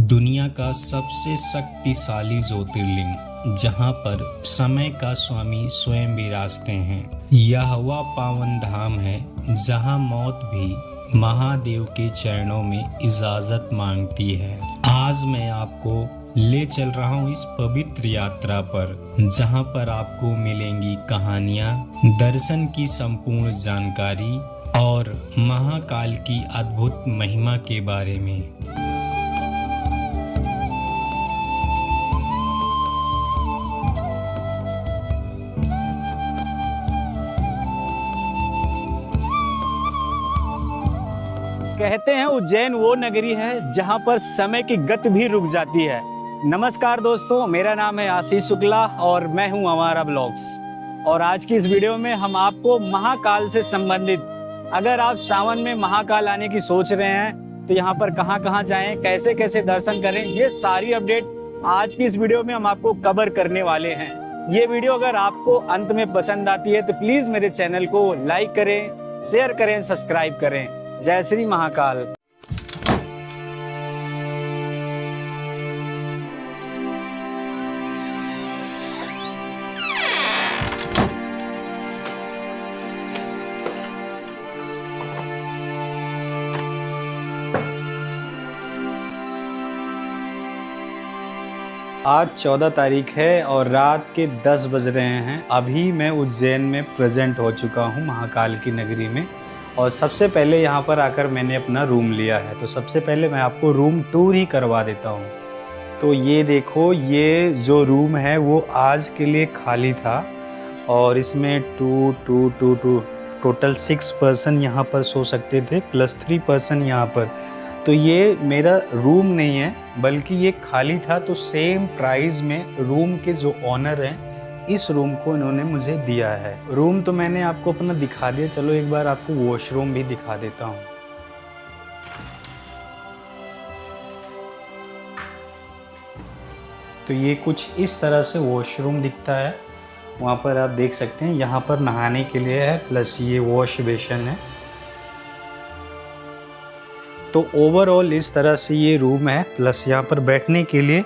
दुनिया का सबसे शक्तिशाली ज्योतिर्लिंग जहां पर समय का स्वामी स्वयं विराजते हैं। यह वह पावन धाम है जहां मौत भी महादेव के चरणों में इजाजत मांगती है। आज मैं आपको ले चल रहा हूँ इस पवित्र यात्रा पर, जहाँ पर आपको मिलेंगी कहानियाँ, दर्शन की संपूर्ण जानकारी और महाकाल की अद्भुत महिमा के बारे में। कहते हैं उज्जैन वो नगरी है जहां पर समय की गति भी रुक जाती है। नमस्कार दोस्तों, मेरा नाम है आशीष शुक्ला और मैं हूं हमारा ब्लॉग्स। और आज की इस वीडियो में हम आपको महाकाल से संबंधित, अगर आप सावन में महाकाल आने की सोच रहे हैं तो यहाँ पर कहाँ जाएं, कैसे कैसे दर्शन करें, ये सारी अपडेट आज की इस वीडियो में हम आपको कवर करने वाले हैं। ये वीडियो अगर आपको अंत में पसंद आती है तो प्लीज मेरे चैनल को लाइक करें, शेयर करें, सब्सक्राइब करें। जय श्री महाकाल। आज 14 तारीख है और रात के 10 बज रहे हैं। अभी मैं उज्जैन में प्रेजेंट हो चुका हूँ महाकाल की नगरी में। और सबसे पहले यहाँ पर आकर मैंने अपना रूम लिया है, तो सबसे पहले मैं आपको रूम टूर ही करवा देता हूँ। तो ये देखो, ये जो रूम है वो आज के लिए खाली था और इसमें टू टोटल 6 पर्सन यहाँ पर सो सकते थे, प्लस 3 पर्सन यहाँ पर। तो ये मेरा रूम नहीं है बल्कि ये खाली था, तो सेम प्राइस में रूम के जो ऑनर हैं इस रूम को इन्होंने मुझे दिया है। रूम तो मैंने आपको अपना दिखा दिया, चलो एक बार आपको वॉशरूम भी दिखा देता हूँ। तो ये कुछ इस तरह से वॉशरूम दिखता है। वहाँ पर आप देख सकते हैं, यहाँ पर नहाने के लिए है, प्लस ये वॉश बेसिन है। तो ओवरऑल इस तरह से ये रूम है, प्लस यहाँ पर बैठने के लिए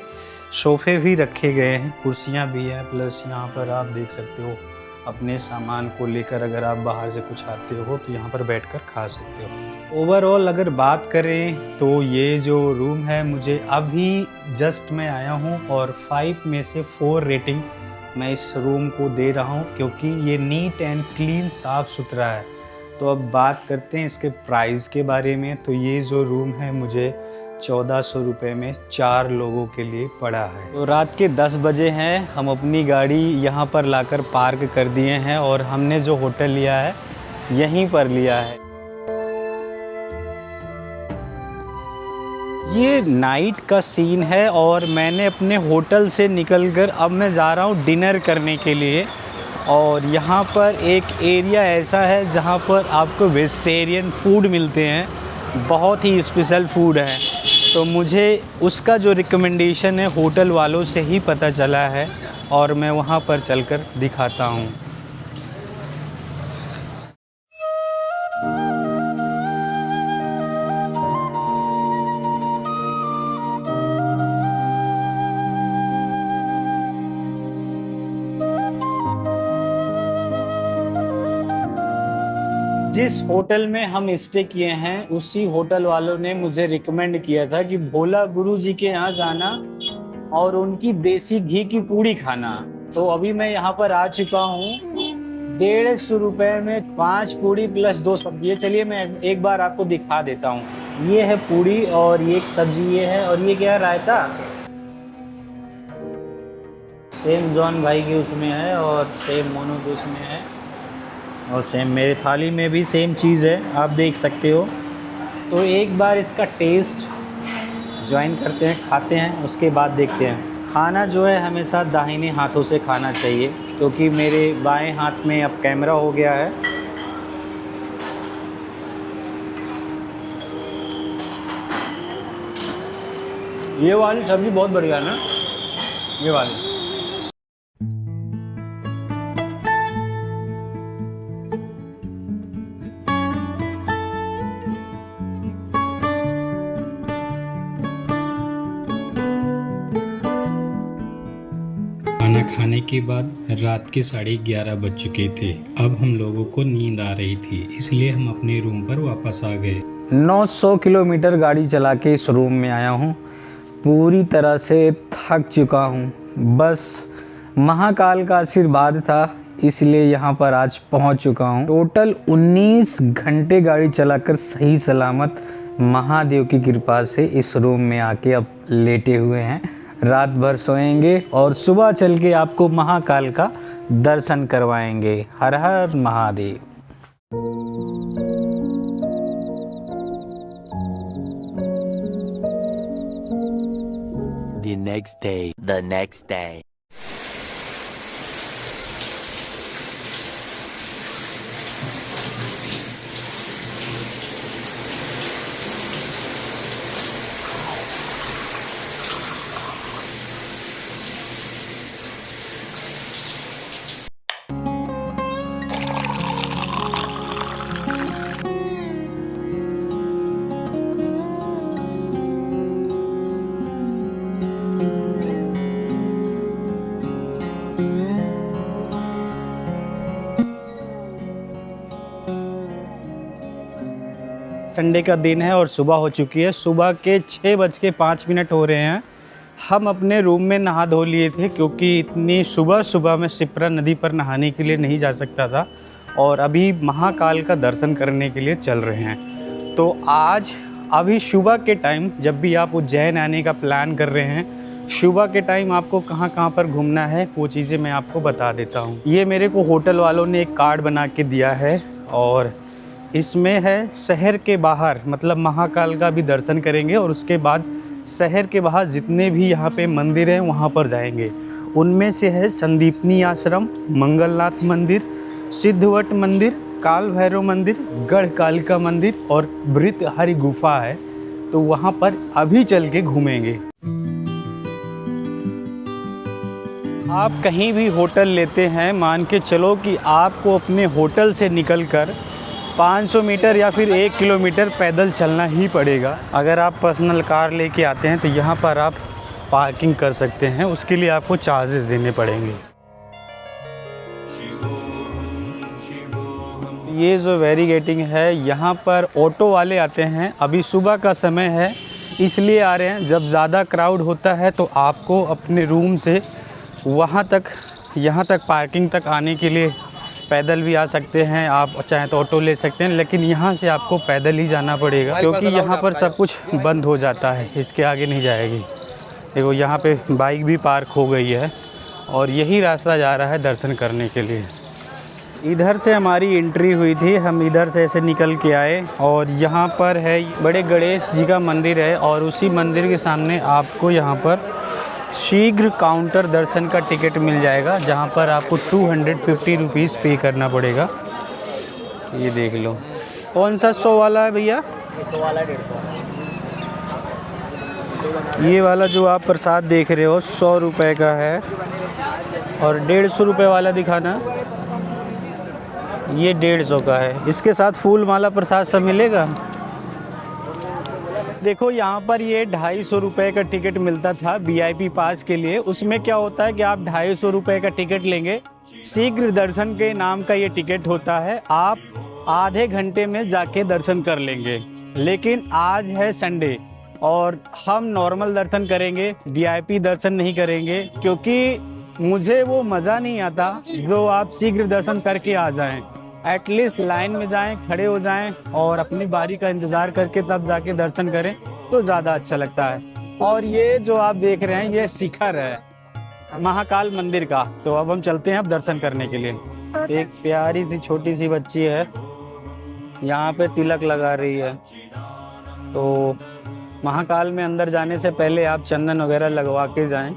सोफ़े भी रखे गए हैं, कुर्सियाँ भी हैं, प्लस यहाँ पर आप देख सकते हो अपने सामान को लेकर अगर आप बाहर से कुछ आते हो तो यहाँ पर बैठकर खा सकते हो। ओवरऑल अगर बात करें तो ये जो रूम है, मुझे अभी जस्ट मैं आया हूँ और 5 में से 4 रेटिंग मैं इस रूम को दे रहा हूँ, क्योंकि ये नीट एंड क्लीन, साफ़ सुथरा है। तो अब बात करते हैं इसके प्राइस के बारे में। तो ये जो रूम है मुझे 1400 रुपये में 4 लोगों के लिए पड़ा है। तो रात के 10 बजे हैं, हम अपनी गाड़ी यहाँ पर लाकर पार्क कर दिए हैं और हमने जो होटल लिया है यहीं पर लिया है। ये नाइट का सीन है और मैंने अपने होटल से निकलकर अब मैं जा रहा हूँ डिनर करने के लिए। और यहाँ पर एक एरिया ऐसा है जहाँ पर आपको वेजिटेरियन फूड मिलते हैं, बहुत ही स्पेशल फूड है। तो मुझे उसका जो रिकमेंडेशन है होटल वालों से ही पता चला है और मैं वहाँ पर चलकर दिखाता हूँ। जिस होटल में हम स्टे किए हैं उसी होटल वालों ने मुझे रिकमेंड किया था कि भोला गुरु जी के यहाँ जाना और उनकी देसी घी की पूड़ी खाना। तो अभी मैं यहाँ पर आ चुका हूँ। 150 रुपये में 5 पूड़ी प्लस 2 सब्जी। ये चलिए मैं एक बार आपको दिखा देता हूँ। ये है पूड़ी और ये एक सब्जी ये है, और ये क्या है, रायता। सेम जॉन भाई के उसमें है और सेम मोनू के उसमें है और सेम मेरे थाली में भी सेम चीज़ है, आप देख सकते हो। तो एक बार इसका टेस्ट ज्वाइन करते हैं, खाते हैं, उसके बाद देखते हैं। खाना जो है हमेशा दाहिने हाथों से खाना चाहिए, क्योंकि मेरे बाएं हाथ में अब कैमरा हो गया है। ये वाली सब्ज़ी बहुत बढ़िया है ना, ये वाली। आने के बाद रात के 11:30 बज चुके थे। अब हम लोगों को नींद आ रही थी, इसलिए हम अपने रूम पर वापस आ गए। 900 किलोमीटर गाड़ी चला के इस रूम में आया हूँ। पूरी तरह से थक चुका हूँ। बस महाकाल का आशीर्वाद था, इसलिए यहाँ पर आज पहुँच चुका हूँ। टोटल 19 घंटे गाड़ी चलाकर सही सलामत महादेव की कृपा से इस रूम में आके अब लेटे हुए हैं। रात भर सोएंगे और सुबह चल के आपको महाकाल का दर्शन करवाएंगे। हर हर Mahadev. The next day. Sunday का दिन है और सुबह हो चुकी है। सुबह के 6:05 हो रहे हैं। हम अपने रूम में नहा धो लिए थे क्योंकि इतनी सुबह सुबह में शिप्रा नदी पर नहाने के लिए नहीं जा सकता था और अभी महाकाल का दर्शन करने के लिए चल रहे हैं। तो आज अभी सुबह के टाइम जब भी आप उज्जैन आने का प्लान कर रहे हैं, सुबह के टाइम आपको कहाँ कहाँ पर घूमना है वो चीज़ें मैं आपको बता देता हूँ। ये मेरे को होटल वालों ने एक कार्ड बना के दिया है और इसमें है शहर के बाहर, मतलब महाकाल का भी दर्शन करेंगे और उसके बाद शहर के बाहर जितने भी यहाँ पे मंदिर हैं वहाँ पर जाएंगे। उनमें से है संदीपनी आश्रम, मंगलनाथ मंदिर, सिद्धवट मंदिर, काल भैरव मंदिर, गढ़ कालिका मंदिर और भृतहरि गुफा है। तो वहाँ पर अभी चल के घूमेंगे। आप कहीं भी होटल लेते हैं, मान के चलो कि आपको अपने होटल से निकलकर 500 मीटर या फिर 1 किलोमीटर पैदल चलना ही पड़ेगा। अगर आप पर्सनल कार लेके आते हैं तो यहाँ पर आप पार्किंग कर सकते हैं, उसके लिए आपको चार्जेस देने पड़ेंगे। ये जो वेरीगेटिंग है यहाँ पर ऑटो वाले आते हैं। अभी सुबह का समय है इसलिए आ रहे हैं। जब ज़्यादा क्राउड होता है तो आपको अपने रूम से वहाँ तक, यहाँ तक पार्किंग तक आने के लिए पैदल भी आ सकते हैं, आप चाहें तो ऑटो ले सकते हैं, लेकिन यहाँ से आपको पैदल ही जाना पड़ेगा क्योंकि यहाँ पर सब कुछ बंद हो जाता है, इसके आगे नहीं जाएगी। देखो यहाँ पे बाइक भी पार्क हो गई है और यही रास्ता जा रहा है दर्शन करने के लिए। इधर से हमारी एंट्री हुई थी, हम इधर से ऐसे निकल के आए और यहाँ पर है बड़े गणेश जी का मंदिर है और उसी मंदिर के सामने आपको यहाँ पर शीघ्र काउंटर दर्शन का टिकट मिल जाएगा, जहाँ पर आपको 250 रुपीज़ पे करना पड़ेगा। ये देख लो। कौन सा 100 वाला है भैया? 100 वाला 150। ये वाला जो आप प्रसाद देख रहे हो 100 रुपये का है और 150 रुपये वाला दिखाना, ये 150 का है। इसके साथ फूल माला प्रसाद सब मिलेगा। देखो यहाँ पर ये 250 रुपये का टिकट मिलता था VIP पास के लिए। उसमें क्या होता है कि आप 250 रुपये का टिकट लेंगे, शीघ्र दर्शन के नाम का ये टिकट होता है, आप आधे घंटे में जाके दर्शन कर लेंगे। लेकिन आज है संडे और हम नॉर्मल दर्शन करेंगे, VIP दर्शन नहीं करेंगे क्योंकि मुझे वो मज़ा नहीं आता जो आप शीघ्र दर्शन करके आ जाएं। एटलीस्ट लाइन में जाएं, खड़े हो जाएं और अपनी बारी का इंतज़ार करके तब जाके दर्शन करें तो ज़्यादा अच्छा लगता है। और ये जो आप देख रहे हैं ये शिखर है महाकाल मंदिर का। तो अब हम चलते हैं अब दर्शन करने के लिए। एक प्यारी सी छोटी सी बच्ची है यहाँ पे तिलक लगा रही है। तो महाकाल में अंदर जाने से पहले आप चंदन वगैरह लगवा के जाएं।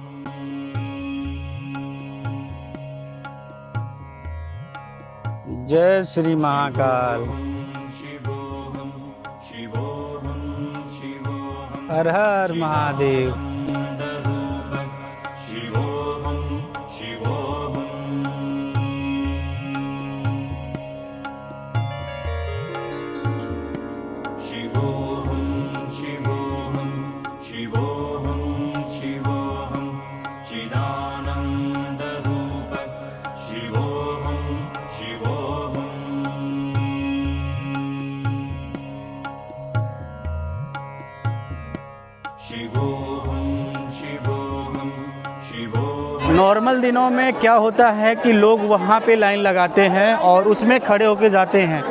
जय श्री महाकाल। हर हर महादेव। नॉर्मल दिनों में क्या होता है कि लोग वहाँ पे लाइन लगाते हैं और उसमें खड़े होके जाते हैं,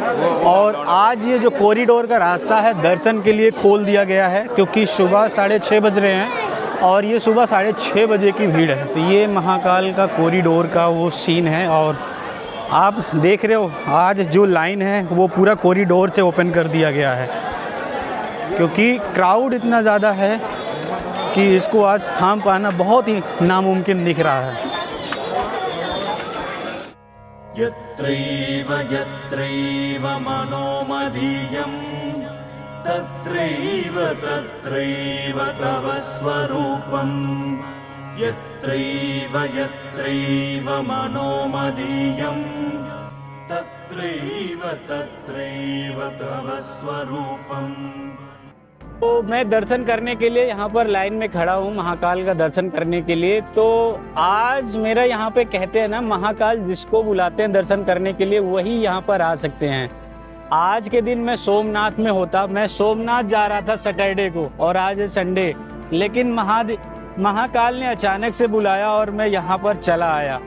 और आज ये जो कॉरिडोर का रास्ता है दर्शन के लिए खोल दिया गया है, क्योंकि सुबह 6:30 बज रहे हैं और ये सुबह 6:30 बजे की भीड़ है। तो ये महाकाल का कॉरिडोर का वो सीन है, और आप देख रहे हो आज जो लाइन है वो पूरा कॉरिडोर से ओपन कर दिया गया है, क्योंकि क्राउड इतना ज़्यादा है कि इसको आज थाम पाना बहुत ही नामुमकिन दिख रहा है। यत्रैव यत्रैव मनोमदीयं तत्रैव तत्रैव तव स्वरूपं। यत्रैव यत्रैव मनोमदीयं तत्रैव तत्रैव तव स्वरूपं। तो मैं दर्शन करने के लिए यहाँ पर लाइन में खड़ा हूँ महाकाल का दर्शन करने के लिए। तो आज मेरा यहाँ पे कहते हैं ना, महाकाल जिसको बुलाते हैं दर्शन करने के लिए वही यहाँ पर आ सकते हैं। आज के दिन मैं सोमनाथ में होता, मैं सोमनाथ जा रहा था सैटरडे को और आज है संडे, लेकिन महाकाल ने अचानक से बुलाया और मैं यहाँ पर चला आया।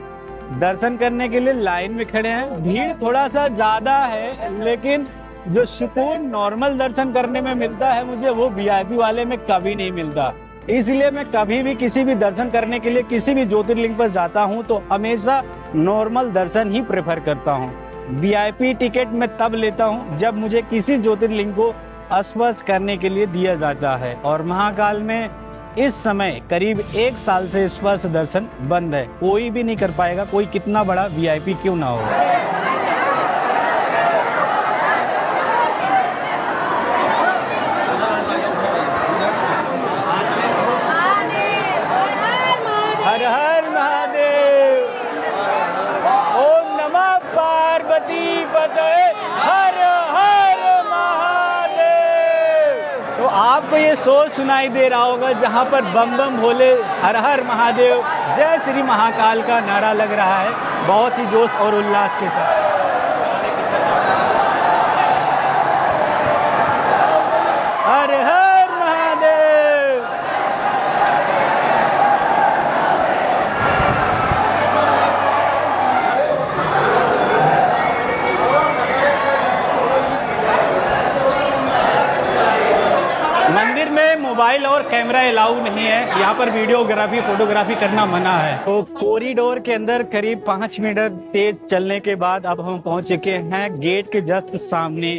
दर्शन करने के लिए लाइन में खड़े हैं, भीड़ थोड़ा सा ज़्यादा है, लेकिन जो सुकून नॉर्मल दर्शन करने में मिलता है मुझे, वो वीआईपी वाले में कभी नहीं मिलता। इसलिए मैं कभी भी किसी भी दर्शन करने के लिए किसी भी ज्योतिर्लिंग पर जाता हूं तो हमेशा नॉर्मल दर्शन ही प्रेफर करता हूं। वीआईपी टिकट मैं तब लेता हूं जब मुझे किसी ज्योतिर्लिंग को स्पर्श करने के लिए दिया जाता है, और महाकाल में इस समय करीब 1 साल से स्पर्श दर्शन बंद है। कोई भी नहीं कर पाएगा, कोई कितना बड़ा वीआईपी क्यों ना हो। हर हर महादेव, ओम नमः पार्वती पतये, हर हर महादेव। तो आपको ये शोर सुनाई दे रहा होगा जहाँ पर बम बम भोले, हर हर महादेव, जय श्री महाकाल का नारा लग रहा है बहुत ही जोश और उल्लास के साथ। हर हर महादेव। मंदिर में मोबाइल और कैमरा अलाउ नहीं है, यहाँ पर वीडियोग्राफी फोटोग्राफी करना मना है। तो कॉरिडोर के अंदर करीब 5 मिनट तेज चलने के बाद अब हम पहुँच चुके हैं गेट के जस्ट सामने,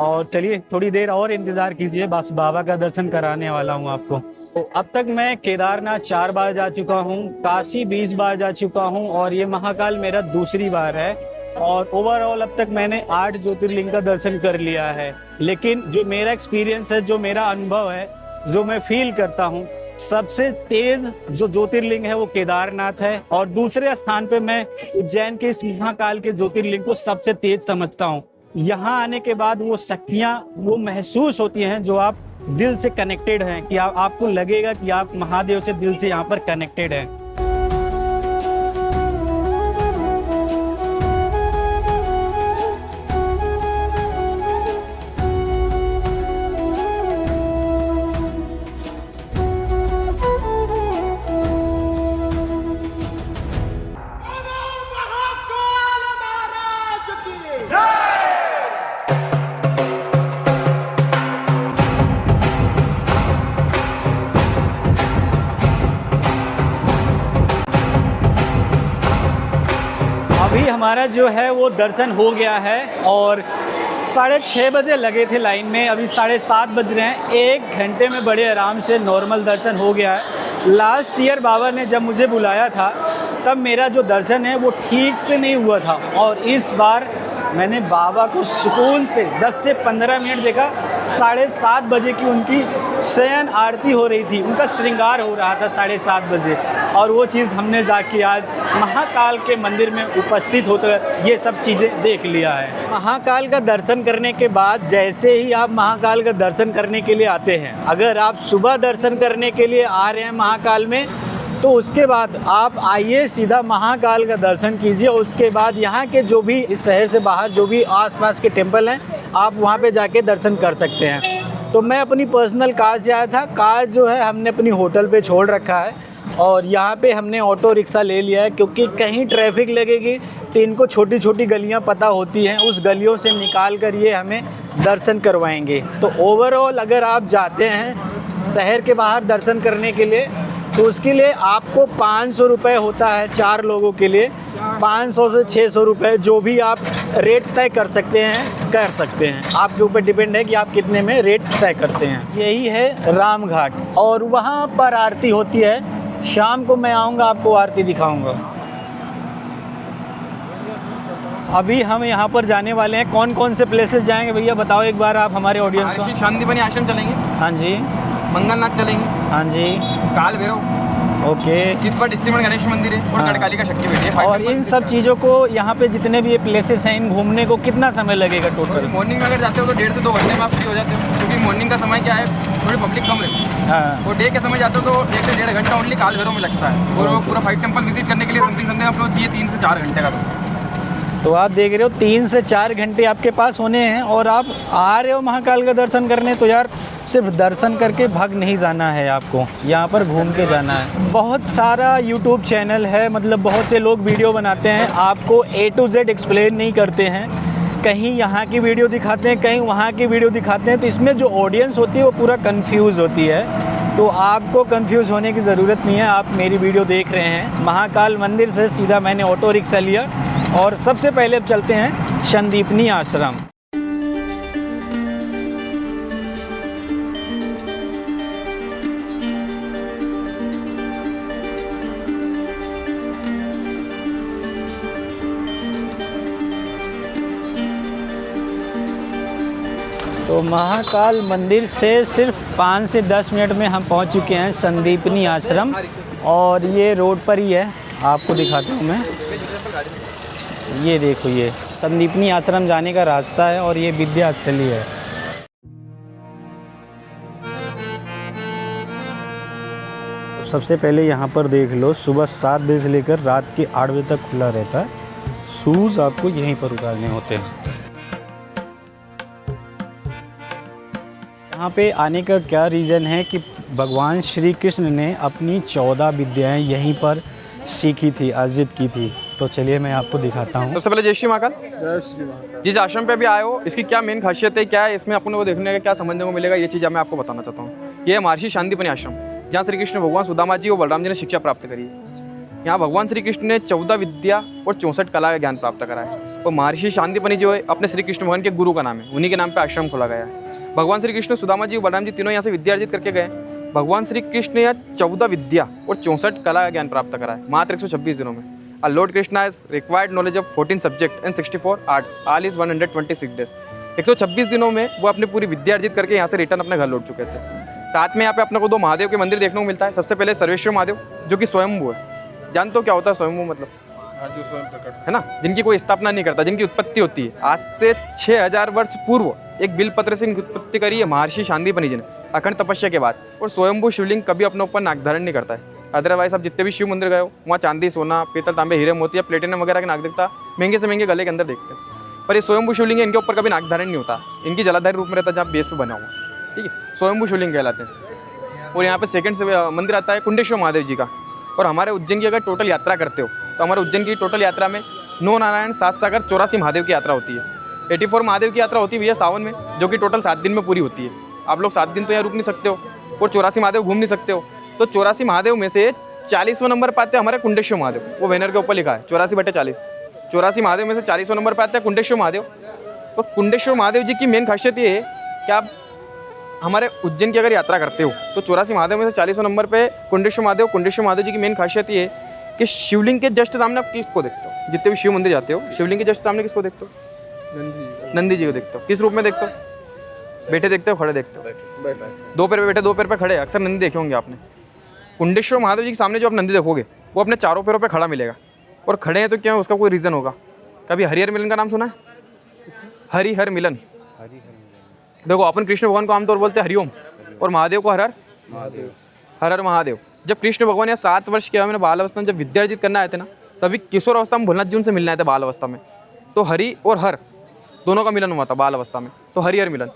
और चलिए थोड़ी देर और इंतज़ार कीजिए, बस बाबा का दर्शन कराने वाला हूँ आपको। तो अब तक मैं केदारनाथ 4 बार जा चुका हूँ, काशी 20 बार जा चुका हूँ, और ये महाकाल मेरा दूसरी बार है, और ओवरऑल अब तक मैंने 8 ज्योतिर्लिंग का दर्शन कर लिया है। लेकिन जो मेरा एक्सपीरियंस है, जो मेरा अनुभव है, जो मैं फील करता हूँ, सबसे तेज जो ज्योतिर्लिंग है वो केदारनाथ है, और दूसरे स्थान पे मैं उज्जैन के इस महाकाल के ज्योतिर्लिंग को सबसे तेज समझता हूँ। यहाँ आने के बाद वो शक्तियाँ वो महसूस होती हैं जो आप दिल से कनेक्टेड हैं, कि आपको लगेगा कि आप महादेव से दिल से यहाँ पर कनेक्टेड हैं। अभी हमारा जो है वो दर्शन हो गया है, और 6:30 बजे लगे थे लाइन में, अभी 7:30 बज रहे हैं। 1 घंटे में बड़े आराम से नॉर्मल दर्शन हो गया है। लास्ट ईयर बाबा ने जब मुझे बुलाया था तब मेरा जो दर्शन है वो ठीक से नहीं हुआ था, और इस बार मैंने बाबा को सुकून से 10 से 15 मिनट देखा। 7:30 बजे की उनकी शयन आरती हो रही थी, उनका श्रृंगार हो रहा था 7:30 बजे, और वो चीज़ हमने जाके आज महाकाल के मंदिर में उपस्थित होकर ये सब चीज़ें देख लिया है। महाकाल का दर्शन करने के बाद जैसे ही आप महाकाल का दर्शन करने के लिए आते हैं, अगर आप सुबह दर्शन करने के लिए आ रहे हैं महाकाल में, तो उसके बाद आप आइए सीधा महाकाल का दर्शन कीजिए। उसके बाद यहाँ के जो भी इस शहर से बाहर जो भी आसपास के टेम्पल हैं, आप वहाँ पे जाके दर्शन कर सकते हैं। तो मैं अपनी पर्सनल कार से आया था, कार जो है हमने अपनी होटल पे छोड़ रखा है, और यहाँ पे हमने ऑटो रिक्शा ले लिया है क्योंकि कहीं ट्रैफिक लगेगी तो इनको छोटी छोटी गलियाँ पता होती हैं, उस गलियों से निकाल कर ये हमें दर्शन करवाएंगे। तो ओवरऑल अगर आप जाते हैं शहर के बाहर दर्शन करने के लिए तो उसके लिए आपको 500 रुपये होता है 4 लोगों के लिए। 500 से 600 रुपये जो भी आप रेट तय कर सकते हैं, आपके ऊपर डिपेंड है कि आप कितने में रेट तय करते हैं। यही है राम घाट और वहाँ पर आरती होती है। शाम को मैं आऊँगा, आपको आरती दिखाऊँगा। अभी हम यहाँ पर जाने वाले हैं। कौन कौन से प्लेसेस जाएंगे भैया बताओ एक बार आप हमारे ऑडियंस को। शांतिपनी आश्रम चलेंगे, हाँ जी। मंगलनाथ चलेंगे, हाँ जी। काल भैरव, ओके। चितपट डिस्ट्रिक्ट गणेश मंदिर है और हाँ। गढ़काली का शक्ति पीठ है। और इन सब चीज़ों को यहाँ पे जितने भी ये प्लेसेस हैं इन घूमने को कितना समय लगेगा टोटल? मॉर्निंग में अगर जाते हो तो 1.5 से 2 घंटे में आप फ्री हो जाते हो, क्योंकि मॉर्निंग का समय क्या है थोड़ी पब्लिक कम रहती है। हाँ। और डे के समय जाते हो तो 1 से 1.5 घंटा ओनली काल भैरव में लगता है। और वो पूरा 5 टेम्पल विजिट करने के लिए समथिंग आप लोग चाहिए 3 से 4 घंटे का। तो आप देख रहे हो 3 से 4 घंटे आपके पास होने हैं और आप आ रहे हो महाकाल का दर्शन करने। तो यार सिर्फ दर्शन करके भाग नहीं जाना है, आपको यहाँ पर घूम के जाना है। बहुत सारा यूट्यूब चैनल है, मतलब बहुत से लोग वीडियो बनाते हैं, आपको A to Z एक्सप्लेन नहीं करते हैं। कहीं यहाँ की वीडियो दिखाते हैं, कहीं वहाँ की वीडियो दिखाते हैं, तो इसमें जो ऑडियंस होती है वो पूरा कंफ्यूज होती है। तो आपको कंफ्यूज होने की ज़रूरत नहीं है। आप मेरी वीडियो देख रहे हैं, महाकाल मंदिर से सीधा मैंने ऑटो रिक्शा लिया और सबसे पहले अब चलते हैं संदीपनी आश्रम। तो महाकाल मंदिर से सिर्फ 5 से 10 मिनट में हम पहुंच चुके हैं संदीपनी आश्रम और ये रोड पर ही है, आपको दिखाता हूँ मैं। ये देखो, ये संदीपनी आश्रम जाने का रास्ता है और ये विद्या स्थली है। तो सबसे पहले यहाँ पर देख लो, सुबह 7 बजे से लेकर रात के 8 बजे तक खुला रहता है। शूज़ आपको यहीं पर उतारने होते हैं। यहाँ पे आने का क्या रीज़न है कि भगवान श्री कृष्ण ने अपनी 14 विद्याएं यहीं पर सीखी थी, अर्जित की थी। तो चलिए मैं आपको दिखाता हूँ। सबसे पहले जय श्री महाकाल। जिस आश्रम पे भी आए हो, इसकी क्या मेन खासियत है, क्या है इसमें अपन को देखने का क्या समझने को मिलेगा, ये चीज़ मैं आपको बताना चाहता हूँ। ये है महर्षि शांतिपनी आश्रम, जहाँ श्री कृष्ण भगवान सुदामा जी और बलराम जी ने शिक्षा प्राप्त करी है। यहाँ भगवान श्री कृष्ण ने 14 विद्या और 64 कला का ज्ञान प्राप्त करा है। और महर्षि शांतिपनी जो है अपने श्री कृष्ण भगवान के गुरु का नाम है, उन्हीं के नाम पर आश्रम खोला गया है। भगवान श्री कृष्ण, सुदामा जी और बलराम जी तीनों यहाँ से विद्या अर्जित करके गए। भगवान श्री कृष्ण ने 14 विद्या और 64 कला का ज्ञान प्राप्त करा है मात्र 126 दिनों में। Lord Krishna is required knowledge of 14 subject and 64 arts, all is 126 days. 126 दिनों में वो अपनी पूरी विद्या अर्जित करके यहाँ से रिटर्न अपने घर लौट चुके थे। साथ में यहाँ पे अपने को 2 महादेव के मंदिर देखने को मिलता है। सबसे पहले सर्वेश्वर महादेव जो कि स्वयंभू है। जानते हो क्या होता है स्वयंभू मतलब? जो स्वयं प्रकट है ना, जिनकी कोई स्थापना नहीं करता, जिनकी उत्पत्ति होती है। आज से 6000 वर्ष पूर्व एक बिलपत्र से इनकी उत्पत्ति करी है महर्षि शांतिपनी जी ने अखंड तपस्या के बाद। और स्वयंभू शिवलिंग कभी अपने ऊपर नाग धारण नहीं करता है। अदरवाइज आप जितने भी शिव मंदिर गए हो वहाँ चांदी, सोना, पीतल, तांबे, हीरे, मोती या प्लेटिनम वगैरह के नाग दिखता महंगे से महंगे गले के अंदर देखते हैं। पर ये स्वयंभू शिवलिंग है, इनके ऊपर कभी नाग धारण नहीं होता। इनकी जलाधारी रूप में रहता है जहाँ बेस पे बना हुआ, ठीक है, स्वयंभू शिवलिंग कहलाते हैं। और यहाँ पे सेकंड से मंदिर आता है कुंडेश्वर महादेव जी का। और हमारे उज्जैन की अगर टोटल यात्रा करते हो तो हमारे उज्जैन की टोटल यात्रा में 9 नारायण, 7 सागर, 84 महादेव की यात्रा होती है। 84 महादेव की यात्रा होती है भैया सावन में, जो कि टोटल 7 दिन में पूरी होती है। आप लोग 7 दिन तो यहाँ रुक नहीं सकते हो और 84 महादेव घूम नहीं सकते हो। तो 84 महादेव में से 40वां नंबर पाते हैं हमारे कुंडेश्वर महादेव। वो बैनर के ऊपर लिखा है 84/40। 84 महादेव में से 40वां नंबर पाते हैं कुंडेश्वर महादेव। तो कुंडेश्वर महादेव जी की मेन खासियत ये है कि आप हमारे उज्जैन की अगर यात्रा करते हो तो 84 महादेव में से 40वां नंबर पे कुंडेश्वर महादेव। कुंडेश्वर महादेव जी की मेन खासियत ये है कि शिवलिंग के जस्ट सामने आप किसको देखते हो? जितने भी शिव मंदिर जाते हो शिवलिंग के जस्ट सामने किसको देखते हो? नंदी जी को देखते हो। किस रूप में देखते हो? बैठे देखते हो, खड़े देखते हो? 2 पैर पे बैठे, 2 पैर पे खड़े। अक्सर नंदी देखे होंगे आपने। कुंडेश्वर महादेव जी के सामने जो आप नंदी देखोगे वो अपने 4 पैरों पे खड़ा मिलेगा। और खड़े हैं तो क्या है, उसका कोई रीज़न होगा। कभी हरिहर मिलन का नाम सुना है? हरिहर मिलन। देखो अपन कृष्ण भगवान को आमतौर बोलते हैं हरिओम और महादेव को हर हर महादेव। जब कृष्ण भगवान या 7 वर्ष के मैंने बाल अवस्था में जब विद्या अर्जित करना आए थे ना, तभी किशोर अवस्था में भोलेनाथ जी उनसे मिलने आए थे बाल अवस्था में। तो हरि और हर दोनों का मिलन हुआ था बाल अवस्था में, तो हरिहर मिलन।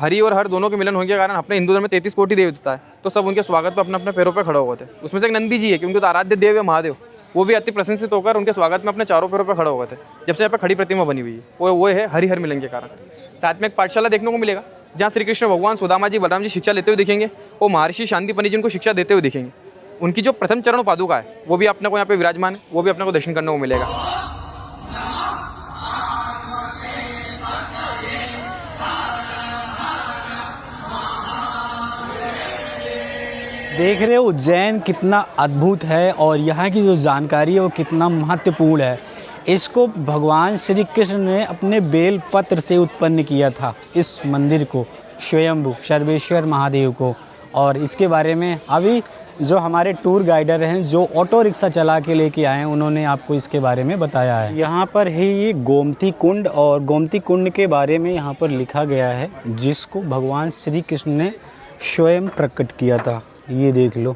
हरि और हर दोनों के मिलन होने के कारण अपने हिंदू धर्म में 33 कोटि देवता है, तो सब उनके स्वागत पर अपने अपने पैरों पर खड़े हुए थे। उसमें से एक नंदी जी है कि उनके तो आराध्य देव है महादेव, वो भी अति प्रशंसित होकर उनके स्वागत में अपने चारों पैरों पर खड़े हुए थे। जब से यहाँ पर खड़ी प्रतिमा बनी हुई है वो है हरिहर मिलन के कारण। साथ में एक पाठशाला देखने को मिलेगा जहाँ श्री कृष्ण भगवान सुदामा जी बलराम जी शिक्षा लेते हुए दिखेंगे और महर्षि शांतिपनि जी उनको शिक्षा देते हुए दिखेंगे। उनकी जो प्रथम चरण पादुका है वो भी अपने को यहाँ पे विराजमान है, वो भी अपने को दर्शन करने को मिलेगा। देख रहे हो उज्जैन कितना अद्भुत है और यहाँ की जो जानकारी है वो कितना महत्वपूर्ण है। इसको भगवान श्री कृष्ण ने अपने बेल पत्र से उत्पन्न किया था, इस मंदिर को, स्वयंभू सर्वेश्वर महादेव को। और इसके बारे में अभी जो हमारे टूर गाइडर हैं जो ऑटो रिक्शा चला के लेके आए हैं उन्होंने आपको इसके बारे में बताया है। यहाँ पर है ये गोमती कुंड और गोमती कुंड के बारे में यहाँ पर लिखा गया है जिसको भगवान श्री कृष्ण ने स्वयं प्रकट किया था। ये देख लो।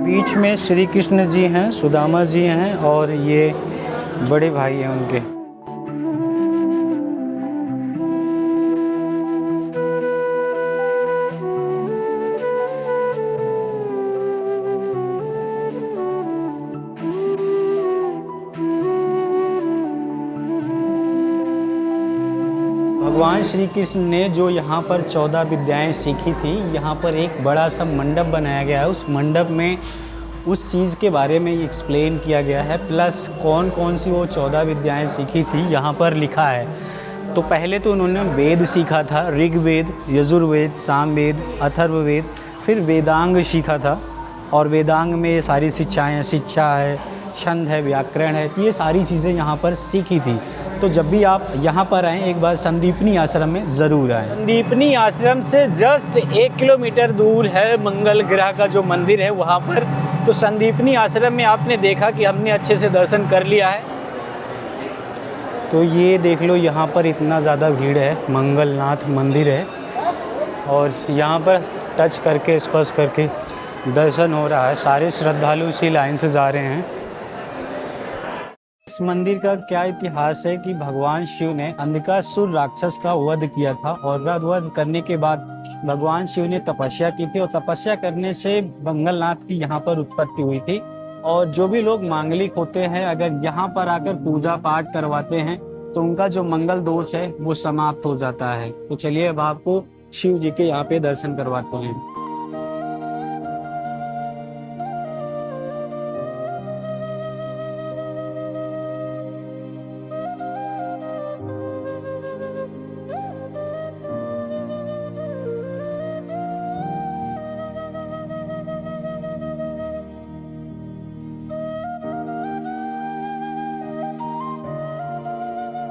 बीच में श्री कृष्ण जी हैं, सुदामा जी हैं और ये बड़े भाई हैं उनके। भगवान श्री कृष्ण ने जो यहाँ पर 14 विद्याएं सीखी थी, यहाँ पर एक बड़ा सा मंडप बनाया गया है। उस मंडप में उस चीज़ के बारे में एक्सप्लेन किया गया है, प्लस कौन कौन सी वो 14 विद्याएं सीखी थी यहाँ पर लिखा है। तो पहले तो उन्होंने वेद सीखा था, ऋग्वेद, यजुर्वेद, सामवेद, अथर्ववेद, फिर वेदांग सीखा था। और वेदांग में ये सारी शिक्षाएँ, शिक्षा है, छंद है, व्याकरण है, तो ये सारी चीज़ें यहाँ पर सीखी थी। तो जब भी आप यहाँ पर आएँ एक बार संदीपनी आश्रम में ज़रूर आएँ। संदीपनी आश्रम से जस्ट 1 किलोमीटर दूर है मंगल ग्रह का जो मंदिर है वहाँ पर। तो संदीपनी आश्रम में आपने देखा कि हमने अच्छे से दर्शन कर लिया है। तो ये देख लो यहाँ पर इतना ज़्यादा भीड़ है, मंगलनाथ मंदिर है और यहाँ पर टच करके स्पर्श करके दर्शन हो रहा है। सारे श्रद्धालु इसी लाइन से जा रहे हैं। इस मंदिर का क्या इतिहास है कि भगवान शिव ने अंधकासुर राक्षस का वध किया था और वध करने के बाद भगवान शिव ने तपस्या की थी और तपस्या करने से मंगलनाथ की यहाँ पर उत्पत्ति हुई थी। और जो भी लोग मांगलिक होते हैं अगर यहाँ पर आकर पूजा पाठ करवाते हैं तो उनका जो मंगल दोष है वो समाप्त हो जाता है। तो चलिए अब आपको शिव जी के यहाँ पे दर्शन करवाते हैं।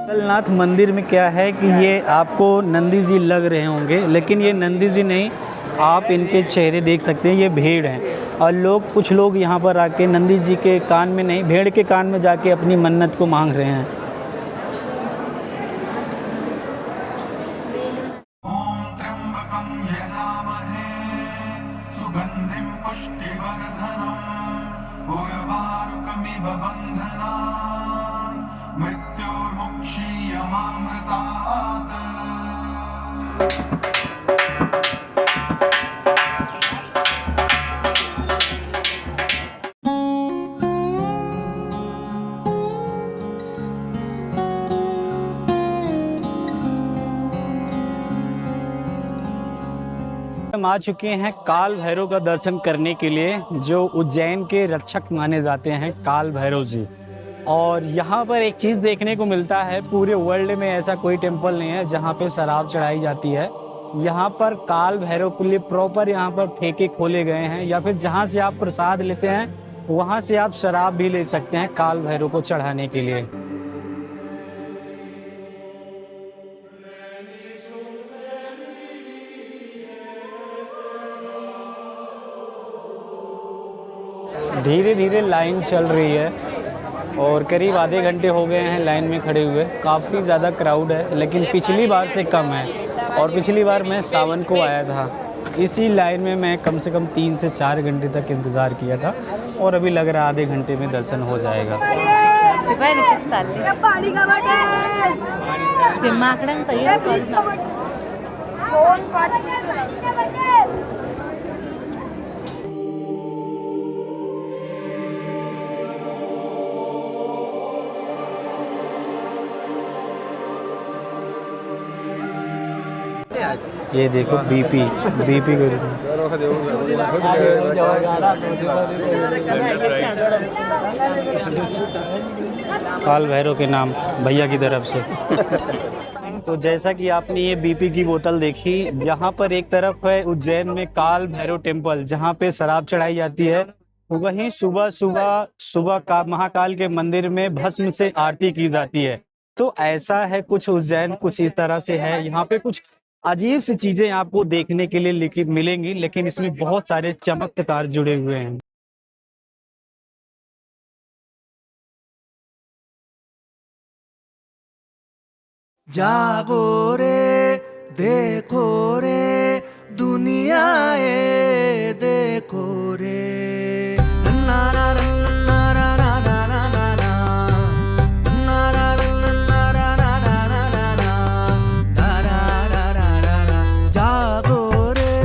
मंगलनाथ मंदिर में क्या है कि ये आपको नंदी जी लग रहे होंगे, लेकिन ये नंदी जी नहीं, आप इनके चेहरे देख सकते हैं, ये भेड़ हैं। और कुछ लोग यहाँ पर आके नंदी जी के कान में नहीं, भेड़ के कान में जाके अपनी मन्नत को मांग रहे हैं। हम आ चुके हैं काल भैरव का दर्शन करने के लिए, जो उज्जैन के रक्षक माने जाते हैं काल भैरव जी। और यहाँ पर एक चीज़ देखने को मिलता है, पूरे वर्ल्ड में ऐसा कोई टेम्पल नहीं है जहाँ पे शराब चढ़ाई जाती है। यहाँ पर काल भैरव के लिए प्रॉपर यहाँ पर ठेके खोले गए हैं, या फिर जहाँ से आप प्रसाद लेते हैं वहाँ से आप शराब भी ले सकते हैं काल भैरव को चढ़ाने के लिए। धीरे धीरे लाइन चल रही है और करीब आधे घंटे हो गए हैं लाइन में खड़े हुए। काफ़ी ज़्यादा क्राउड है, लेकिन पिछली बार से कम है। और पिछली बार मैं सावन को आया था इसी लाइन में मैं कम से कम 3 से 4 घंटे तक इंतज़ार किया था और अभी लग रहा है आधे घंटे में दर्शन हो जाएगा। ये देखो बीपी को काल भैरव के नाम भैया की तरफ से। तो जैसा कि आपने ये बीपी की बोतल देखी, यहाँ पर एक तरफ है उज्जैन में काल भैरव टेम्पल जहाँ पे शराब चढ़ाई जाती है, वहीं सुबह का महाकाल के मंदिर में भस्म से आरती की जाती है। तो ऐसा है कुछ उज्जैन कुछ इस तरह से है। यहाँ पे कुछ अजीब सी चीजें आपको देखने के लिए मिलेंगी, लेकिन इसमें बहुत सारे चमत्कार जुड़े हुए हैं। जागो रे देखो रे दुनिया ये देखो रे ना ना ना ना ना ना ना ना ना ना ना ना ना ना ना। जागो रे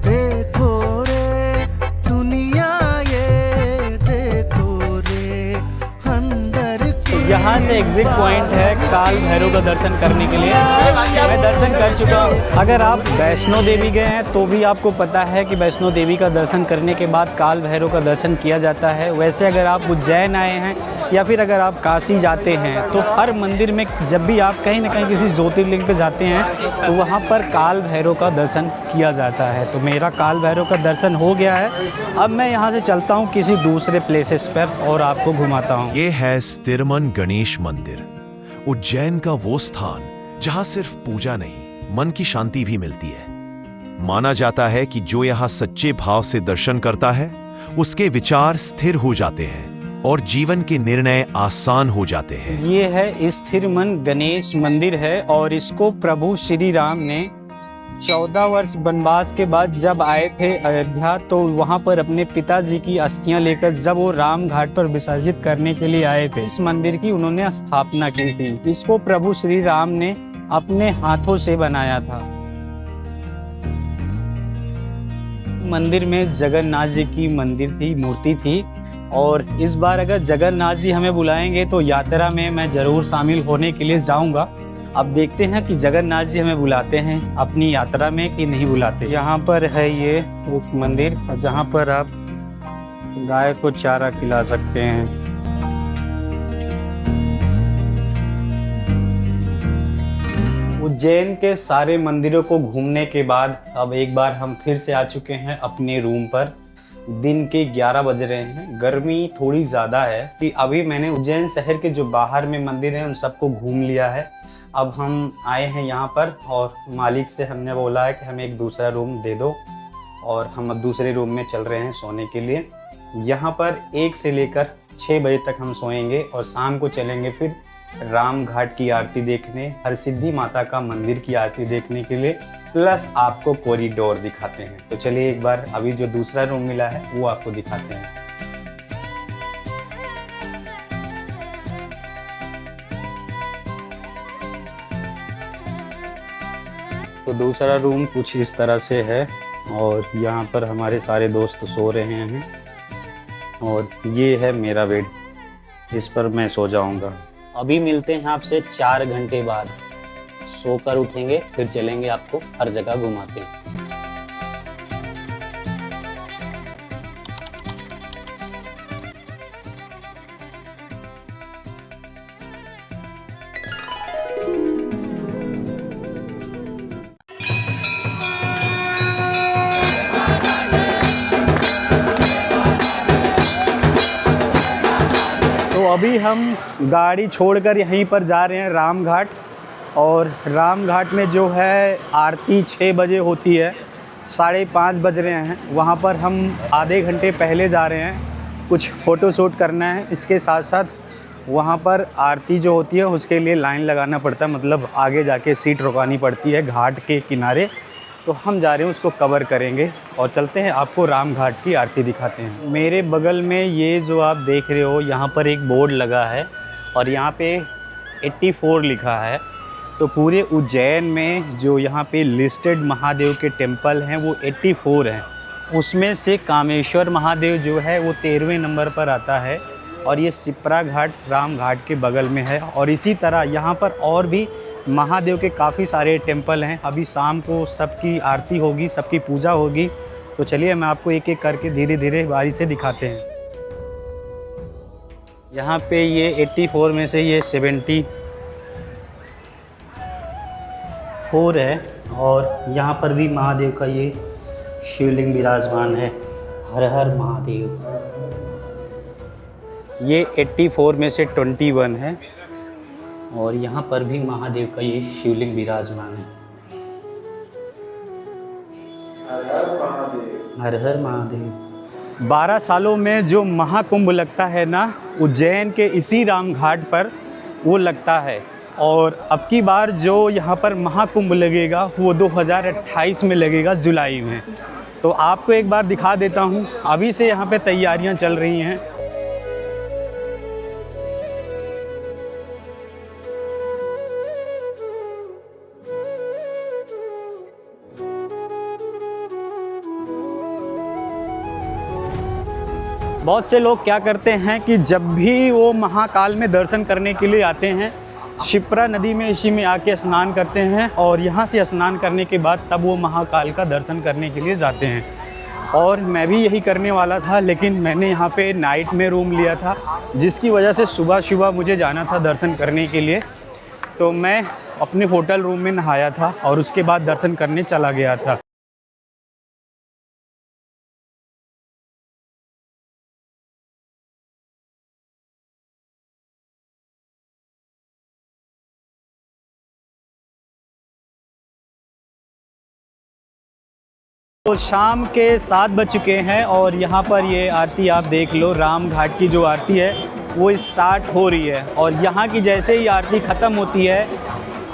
देखो रे दुनिया ये देखो रे अंदर के। यहाँ से एग्जिट पॉइंट है काल भैरव का दर्शन करने के लिए। मैं दर्शन कर चुका हूँ। अगर आप वैष्णो देवी गए हैं तो भी आपको पता है कि वैष्णो देवी का दर्शन करने के बाद काल भैरव का दर्शन किया जाता है। वैसे अगर आप उज्जैन आए हैं या फिर अगर आप काशी जाते हैं तो हर मंदिर में जब भी आप कहीं ना कहीं किसी ज्योतिर्लिंग पे जाते हैं तो वहाँ पर काल भैरव का दर्शन किया जाता है। तो मेरा काल भैरव का दर्शन हो गया है। अब मैं यहाँ से चलता हूँ किसी दूसरे प्लेसेस पर और आपको घुमाता हूँ। ये है स्थिरमन गणेश मंदिर, उज्जैन का वो स्थान जहां सिर्फ पूजा नहीं मन की शांति भी मिलती है। माना जाता है कि जो यहां सच्चे भाव से दर्शन करता है उसके विचार स्थिर हो जाते हैं और जीवन के निर्णय आसान हो जाते हैं। ये है स्थिरमन गणेश मंदिर है और इसको प्रभु श्री राम ने 14 वर्ष वनवास के बाद जब आए थे अयोध्या तो वहाँ पर अपने पिताजी की अस्थियां लेकर जब वो राम घाट पर विसर्जित करने के लिए आए थे, इस मंदिर की उन्होंने स्थापना की थी। इसको प्रभु श्री राम ने अपने हाथों से बनाया था। मंदिर में जगन्नाथ जी की मूर्ति थी और इस बार अगर जगन्नाथ जी हमें बुलाएंगे तो यात्रा में मैं जरूर शामिल होने के लिए जाऊंगा। अब देखते हैं कि जगन्नाथ जी हमें बुलाते हैं अपनी यात्रा में कि नहीं बुलाते। यहाँ पर है ये एक मंदिर जहाँ पर आप गाय को चारा खिला सकते हैं। उज्जैन के सारे मंदिरों को घूमने के बाद अब एक बार हम फिर से आ चुके हैं अपने रूम पर। दिन के 11 बज रहे हैं। गर्मी थोड़ी ज़्यादा है कि अभी मैंने उज्जैन शहर के जो बाहर में मंदिर हैं उन सबको घूम लिया है। अब हम आए हैं यहाँ पर और मालिक से हमने बोला है कि हमें एक दूसरा रूम दे दो और हम अब दूसरे रूम में चल रहे हैं सोने के लिए। यहाँ पर 1 से लेकर 6 बजे तक हम सोएंगे और शाम को चलेंगे फिर राम घाट की आरती देखने, हरसिद्धि माता का मंदिर की आरती देखने के लिए, प्लस आपको कॉरिडोर दिखाते हैं। तो चलिए एक बार अभी जो दूसरा रूम मिला है वो आपको दिखाते हैं। तो दूसरा रूम कुछ इस तरह से है और यहाँ पर हमारे सारे दोस्त सो रहे हैं और ये है मेरा बेड, इस पर मैं सो जाऊँगा। अभी मिलते हैं आपसे 4 घंटे बाद। सोकर उठेंगे फिर चलेंगे आपको हर जगह घुमाते हैं। अभी हम गाड़ी छोड़कर यहीं पर जा रहे हैं राम घाट और राम घाट में जो है आरती 6 बजे होती है, 5:30 बज रहे हैं। वहाँ पर हम आधे घंटे पहले जा रहे हैं, कुछ फ़ोटो शूट करना है। इसके साथ साथ वहाँ पर आरती जो होती है उसके लिए लाइन लगाना पड़ता है, मतलब आगे जाके सीट रुकानी पड़ती है घाट के किनारे। तो हम जा रहे हैं उसको कवर करेंगे और चलते हैं, आपको राम घाट की आरती दिखाते हैं। मेरे बगल में ये जो आप देख रहे हो यहाँ पर एक बोर्ड लगा है और यहाँ पे 84 लिखा है। तो पूरे उज्जैन में जो यहाँ पे लिस्टेड महादेव के टेम्पल हैं वो 84 हैं। उसमें से कामेश्वर महादेव जो है वो 13वें नंबर पर आता है और ये शिप्रा घाट राम घाट के बगल में है। और इसी तरह यहाँ पर और भी महादेव के काफ़ी सारे टेम्पल हैं। अभी शाम को सबकी आरती होगी, सबकी पूजा होगी। तो चलिए मैं आपको एक एक करके धीरे धीरे बारी से दिखाते हैं। यहाँ पे ये 84 में से ये 74 है और यहाँ पर भी महादेव का ये शिवलिंग विराजमान है। हर हर महादेव। ये 84 में से 21 है और यहाँ पर भी महादेव का ये शिवलिंग विराजमान है। हर हर महादेव। 12 सालों में जो महाकुंभ लगता है ना उज्जैन के इसी राम घाट पर, वो लगता है। और अब की बार जो यहाँ पर महाकुंभ लगेगा वो 2028 में लगेगा, जुलाई में। तो आपको एक बार दिखा देता हूँ। अभी से यहाँ पे तैयारियाँ चल रही हैं। बहुत से लोग क्या करते हैं कि जब भी वो महाकाल में दर्शन करने के लिए आते हैं, शिप्रा नदी में इसी में आके स्नान करते हैं और यहाँ से स्नान करने के बाद तब वो महाकाल का दर्शन करने के लिए जाते हैं। और मैं भी यही करने वाला था, लेकिन मैंने यहाँ पे नाइट में रूम लिया था, जिसकी वजह से सुबह सुबह मुझे जाना था दर्शन करने के लिए। तो मैं अपने होटल रूम में नहाया था और उसके बाद दर्शन करने चला गया था। तो शाम के 7 बज चुके हैं और यहाँ पर ये आरती आप देख लो, राम घाट की जो आरती है वो स्टार्ट हो रही है। और यहाँ की जैसे ही आरती ख़त्म होती है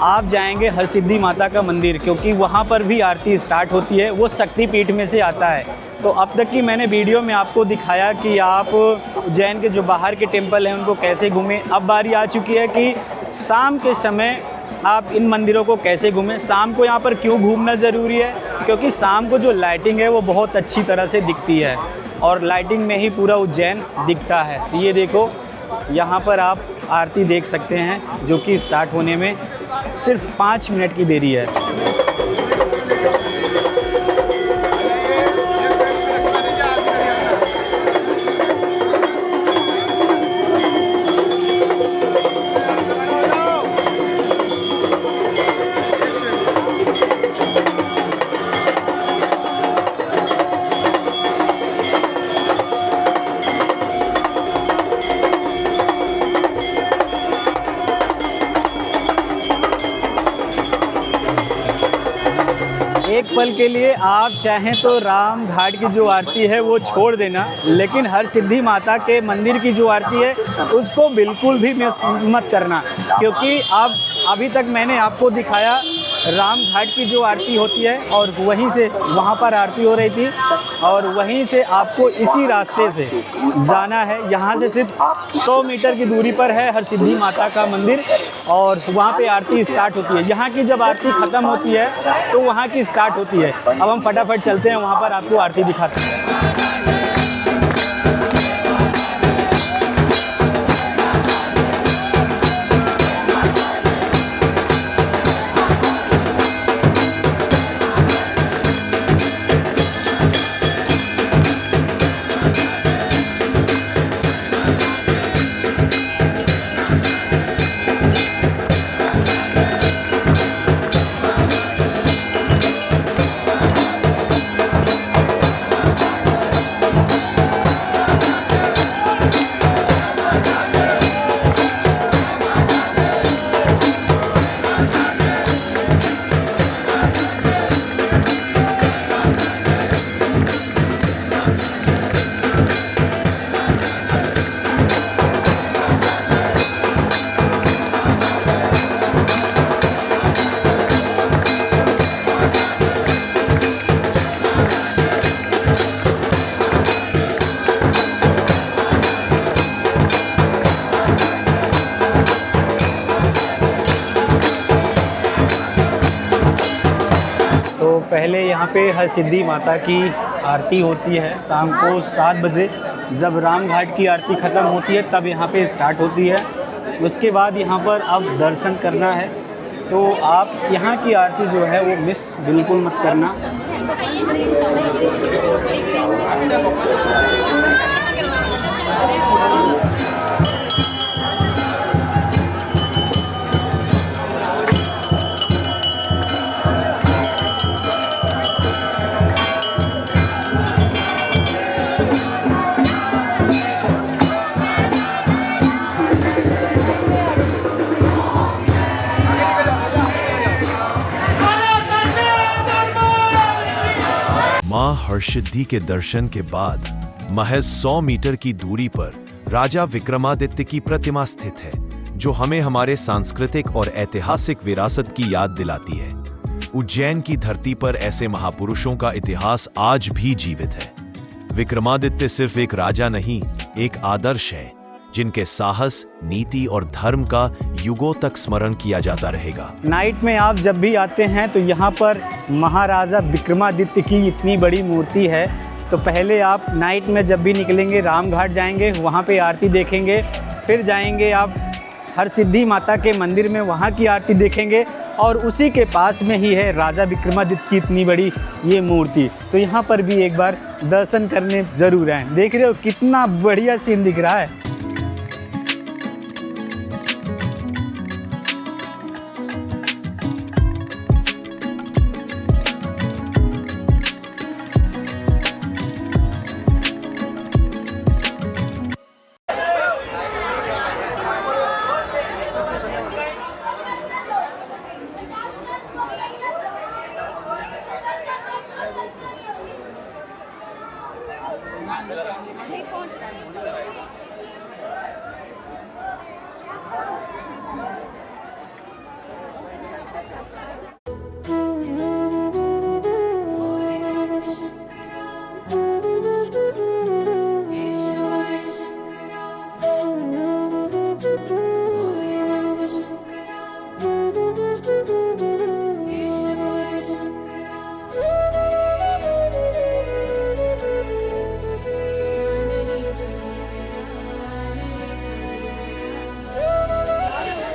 आप जाएंगे हरसिद्धि माता का मंदिर, क्योंकि वहाँ पर भी आरती स्टार्ट होती है। वो शक्तिपीठ में से आता है। तो अब तक की मैंने वीडियो में आपको दिखाया कि आप उज्जैन के जो बाहर के टेम्पल हैं उनको कैसे घूमें। अब बारी आ चुकी है कि शाम के समय आप इन मंदिरों को कैसे घूमें। शाम को यहाँ पर क्यों घूमना ज़रूरी है, क्योंकि शाम को जो लाइटिंग है वो बहुत अच्छी तरह से दिखती है और लाइटिंग में ही पूरा उज्जैन दिखता है। ये देखो, यहाँ पर आप आरती देख सकते हैं जो कि स्टार्ट होने में सिर्फ 5 मिनट की देरी है। एक पल के लिए आप चाहें तो राम घाट की जो आरती है वो छोड़ देना, लेकिन हरसिद्धि माता के मंदिर की जो आरती है उसको बिल्कुल भी मिस मत करना। क्योंकि अब अभी तक मैंने आपको दिखाया राम घाट की जो आरती होती है और वहीं से वहाँ पर आरती हो रही थी और वहीं से आपको इसी रास्ते से जाना है। यहाँ से सिर्फ 100 मीटर की दूरी पर है हरसिद्धि माता का मंदिर और वहाँ पे आरती स्टार्ट होती है। यहाँ की जब आरती ख़त्म होती है तो वहाँ की स्टार्ट होती है। अब हम फटाफट चलते हैं, वहाँ पर आपको आरती दिखाते हैं। तो पहले यहाँ पे हरसिद्धि माता की आरती होती है शाम को 7 बजे। जब राम घाट की आरती ख़त्म होती है तब यहाँ पे स्टार्ट होती है। उसके बाद यहाँ पर अब दर्शन करना है, तो आप यहाँ की आरती जो है वो मिस बिल्कुल मत करना। मां हरसिद्धि के दर्शन के बाद महज 100 मीटर की दूरी पर राजा विक्रमादित्य की प्रतिमा स्थित है, जो हमें हमारे सांस्कृतिक और ऐतिहासिक विरासत की याद दिलाती है। उज्जैन की धरती पर ऐसे महापुरुषों का इतिहास आज भी जीवित है। विक्रमादित्य सिर्फ एक राजा नहीं, एक आदर्श है जिनके साहस, नीति और धर्म का युगों तक स्मरण किया जाता रहेगा। नाइट में आप जब भी आते हैं तो यहाँ पर महाराजा विक्रमादित्य की इतनी बड़ी मूर्ति है, तो पहले आप नाइट में जब भी निकलेंगे राम घाट जाएंगे, वहाँ पे आरती देखेंगे, फिर जाएंगे आप हरसिद्धि माता के मंदिर में, वहाँ की आरती देखेंगे, और उसी के पास में ही है राजा विक्रमादित्य की इतनी बड़ी ये मूर्ति। तो यहाँ पर भी एक बार दर्शन करने ज़रूर आएँ। देख रहे हो कितना बढ़िया सीन दिख रहा है।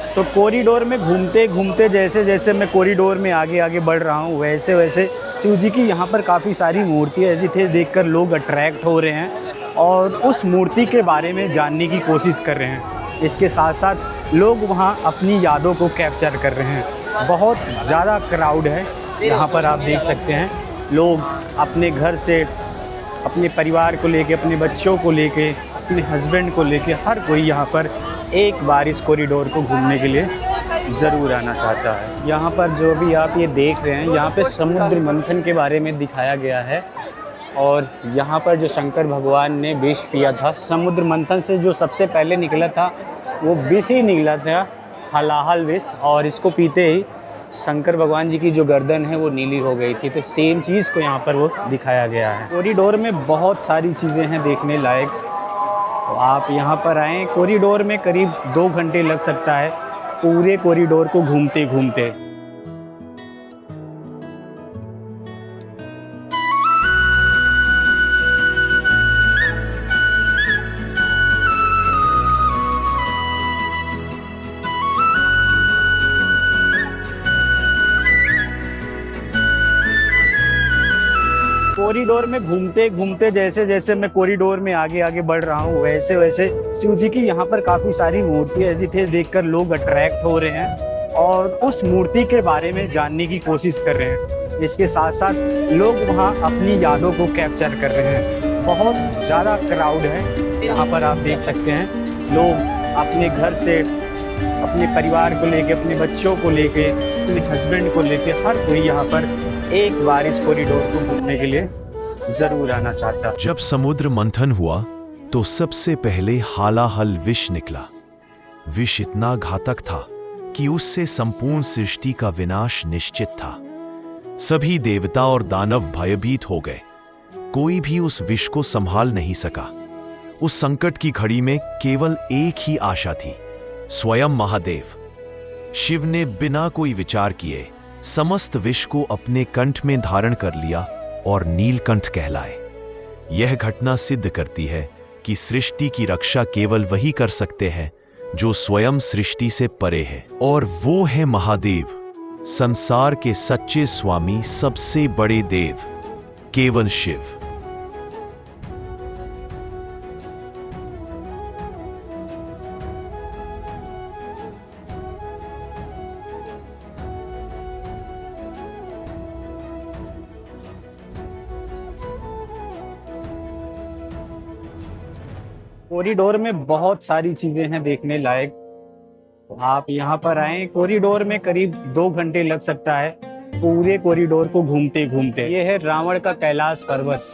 तो कॉरिडोर में घूमते घूमते जैसे जैसे मैं कॉरिडोर में आगे आगे बढ़ रहा हूँ, वैसे वैसे शिव जी की यहाँ पर काफ़ी सारी मूर्तियाँ हैं जिन्हें देखकर लोग अट्रैक्ट हो रहे हैं और उस मूर्ति के बारे में जानने की कोशिश कर रहे हैं। इसके साथ साथ लोग वहाँ अपनी यादों को कैप्चर कर रहे हैं। बहुत ज़्यादा क्राउड है यहाँ पर, आप देख सकते हैं। लोग अपने घर से, अपने परिवार को लेके, अपने बच्चों को लेके, अपने हस्बैंड को लेके, हर कोई यहाँ पर एक बार इस कॉरिडोर को घूमने के लिए ज़रूर आना चाहता है। यहाँ पर जो भी आप ये देख रहे हैं, यहाँ पे समुद्र मंथन के बारे में दिखाया गया है, और यहाँ पर जो शंकर भगवान ने विष पिया था, समुद्र मंथन से जो सबसे पहले निकला था वो विष ही निकला था, हलाहल विष, और इसको पीते ही शंकर भगवान जी की जो गर्दन है वो नीली हो गई थी। तो सेम चीज़ को यहाँ पर वो दिखाया गया है। कॉरिडोर में बहुत सारी चीज़ें हैं देखने लायक, तो आप यहाँ पर आएँ। कॉरिडोर में करीब 2 घंटे लग सकता है पूरे कॉरिडोर को घूमते घूमते। कॉरिडोर में घूमते घूमते जैसे जैसे मैं कॉरिडोर में आगे आगे बढ़ रहा हूँ, वैसे वैसे शिव जी की यहाँ पर काफ़ी सारी मूर्तियाँ हैं जिन्हें देखकर लोग अट्रैक्ट हो रहे हैं और उस मूर्ति के बारे में जानने की कोशिश कर रहे हैं। इसके साथ साथ लोग वहाँ अपनी यादों को कैप्चर कर रहे हैं। बहुत ज़्यादा क्राउड है यहाँ पर, आप देख सकते हैं। लोग अपने घर से, अपने परिवार को लेके, अपने बच्चों को लेके, अपने हस्बैंड को लेके, हर कोई यहाँ पर एक बार इस कॉरिडोर को घूमने के लिए जरूर आना चाहता। जब समुद्र मंथन हुआ तो सबसे पहले हालाहल विष निकला। विष इतना घातक था कि उससे संपूर्ण सृष्टि का विनाश निश्चित था। सभी देवता और दानव भयभीत हो गए। कोई भी उस विष को संभाल नहीं सका। उस संकट की घड़ी में केवल एक ही आशा थी, स्वयं महादेव। शिव ने बिना कोई विचार किए समस्त विष को अपने कंठ में धारण कर लिया और नीलकंठ कहलाए। यह घटना सिद्ध करती है कि सृष्टि की रक्षा केवल वही कर सकते हैं जो स्वयं सृष्टि से परे है, और वो है महादेव, संसार के सच्चे स्वामी, सबसे बड़े देव, केवल शिव। कॉरिडोर में बहुत सारी चीजें हैं देखने लायक। आप यहाँ पर आए, कॉरिडोर में करीब 2 घंटे लग सकता है पूरे कॉरिडोर को घूमते घूमते। ये है रावण का कैलाश पर्वत।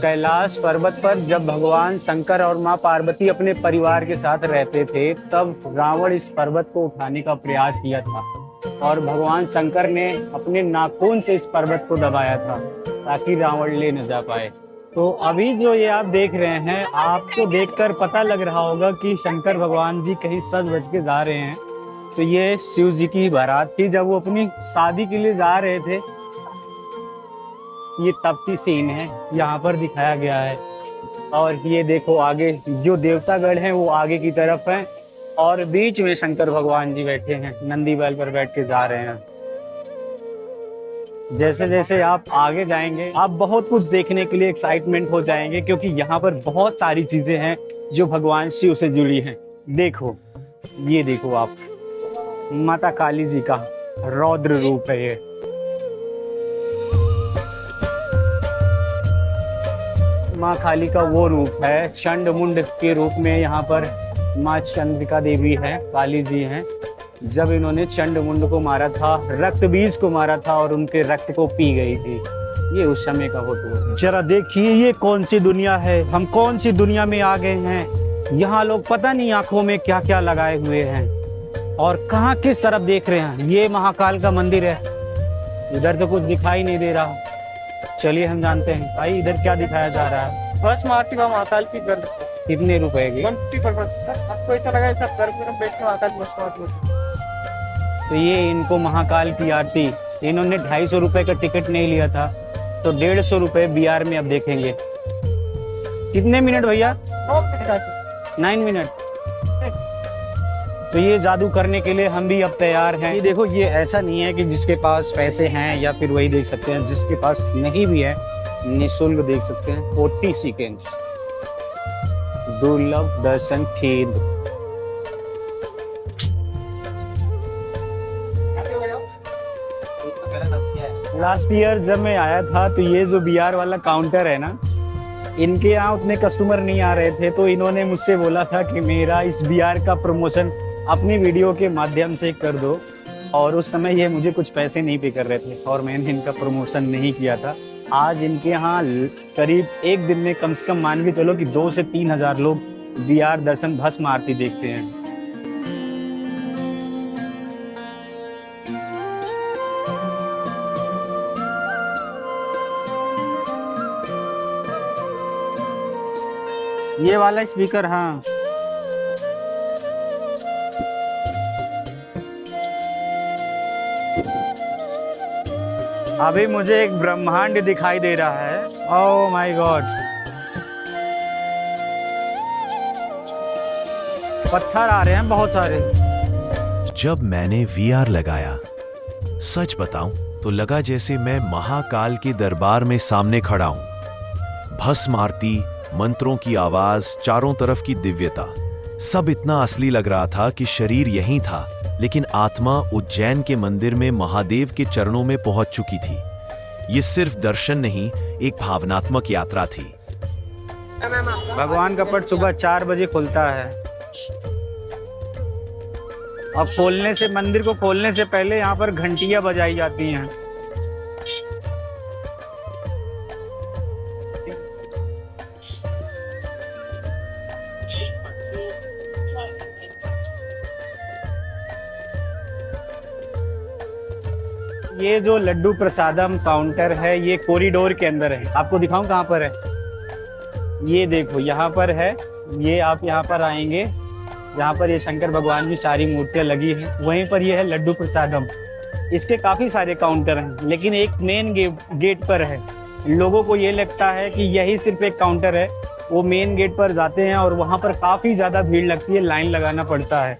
कैलाश पर्वत पर जब भगवान शंकर और माँ पार्वती अपने परिवार के साथ रहते थे, तब रावण इस पर्वत को उठाने का प्रयास किया था और भगवान शंकर ने अपने नाखून से इस पर्वत को दबाया था ताकि रावण ले न जा पाए। तो अभी जो ये आप देख रहे हैं, आपको देखकर पता लग रहा होगा कि शंकर भगवान जी कहीं सज बज के जा रहे हैं। तो ये शिव जी की बारात थी जब वो अपनी शादी के लिए जा रहे थे। ये तब की सीन है, यहाँ पर दिखाया गया है। और ये देखो आगे जो देवतागढ़ हैं वो आगे की तरफ हैं और बीच में शंकर भगवान जी बैठे हैं, नंदी बैल पर बैठ के जा रहे हैं। जैसे जैसे आप आगे जाएंगे आप बहुत कुछ देखने के लिए एक्साइटमेंट हो जाएंगे, क्योंकि यहाँ पर बहुत सारी चीजें हैं जो भगवान शिव से जुड़ी हैं। देखो, ये देखो आप, माता काली जी का रौद्र रूप है ये। माँ काली का वो रूप है, चंड मुंड के रूप में यहाँ पर माँ चंद्रिका देवी है, काली जी हैं। जब इन्होंने चंड मुंड को मारा था, रक्त बीज को मारा था और उनके रक्त को पी गई थी। ये उस समय का फोटो है। जरा देखिए ये कौन सी दुनिया है, हम कौन सी दुनिया में आ गए हैं। यहाँ लोग पता नहीं आंखों में क्या क्या लगाए हुए हैं और कहाँ किस तरफ देख रहे हैं। ये महाकाल का मंदिर है, इधर तो कुछ दिखाई नहीं दे रहा। चलिए हम जानते हैं भाई इधर क्या दिखाया जा रहा है। बस मारती हुआ महाकाल की गर्द। कितने रुपए की? 20 पर सर, आपको ऐसा लगा सब घर में बैठ के महाकाल की बस मारती। तो ये इनको महाकाल की आरती, इन्होंने 250 रुपए का टिकट नहीं लिया था तो 150 रुपए बिहार में अब देखेंगे। कितने मिनट भैया? 9 मिनट। तो ये जादू करने के लिए हम भी अब तैयार हैं। ये देखो, ये ऐसा नहीं है कि जिसके पास पैसे हैं या फिर वही देख सकते हैं, जिसके पास नहीं भी है निःशुल्क देख सकते हैं। 40 सेकेंड्स दुर्लभ दर्शन केंद्र। लास्ट ईयर जब मैं आया था तो ये जो बिहार वाला काउंटर है ना, इनके यहाँ उतने कस्टमर नहीं आ रहे थे, तो इन्होंने मुझसे बोला था कि मेरा इस बिहार का प्रमोशन अपनी वीडियो के माध्यम से कर दो। और उस समय ये मुझे कुछ पैसे नहीं पे कर रहे थे और मैंने इनका प्रमोशन नहीं किया था। आज इनके यहाँ करीब एक दिन में कम से कम मान के चलो कि 2 से 3 हजार लोग बिहार दर्शन भस्म आरती देखते हैं। ये वाला स्पीकर, हाँ। अभी मुझे एक ब्रह्मांड दिखाई दे रहा है। ओह माय गॉड, पत्थर आ रहे हैं बहुत सारे। जब मैंने वीआर लगाया, सच बताऊं तो लगा जैसे मैं महाकाल के दरबार में सामने खड़ा हूं। भस्म आरती, मंत्रों की आवाज, चारों तरफ की दिव्यता, सब इतना असली लग रहा था कि शरीर यहीं था, लेकिन आत्मा उज्जैन के मंदिर में महादेव के चरणों में पहुंच चुकी थी। ये सिर्फ दर्शन नहीं, एक भावनात्मक यात्रा थी। भगवान का पट सुबह 4 बजे खुलता है। अब खोलने से, मंदिर को खोलने से पहले यहाँ पर घंटियां बजाई जाती हैं। ये जो लड्डू प्रसादम काउंटर है ये कॉरिडोर के अंदर है। आपको दिखाऊं कहाँ पर है? ये देखो यहाँ पर है। ये आप यहाँ पर आएंगे, यहाँ पर ये शंकर भगवान की सारी मूर्तियाँ लगी हैं। वहीं पर ये है लड्डू प्रसादम। इसके काफ़ी सारे काउंटर हैं, लेकिन एक मेन गेट पर है। लोगों को ये लगता है कि यही सिर्फ एक काउंटर है। वो मेन गेट पर जाते हैं और वहाँ पर काफ़ी ज़्यादा भीड़ लगती है, लाइन लगाना पड़ता है।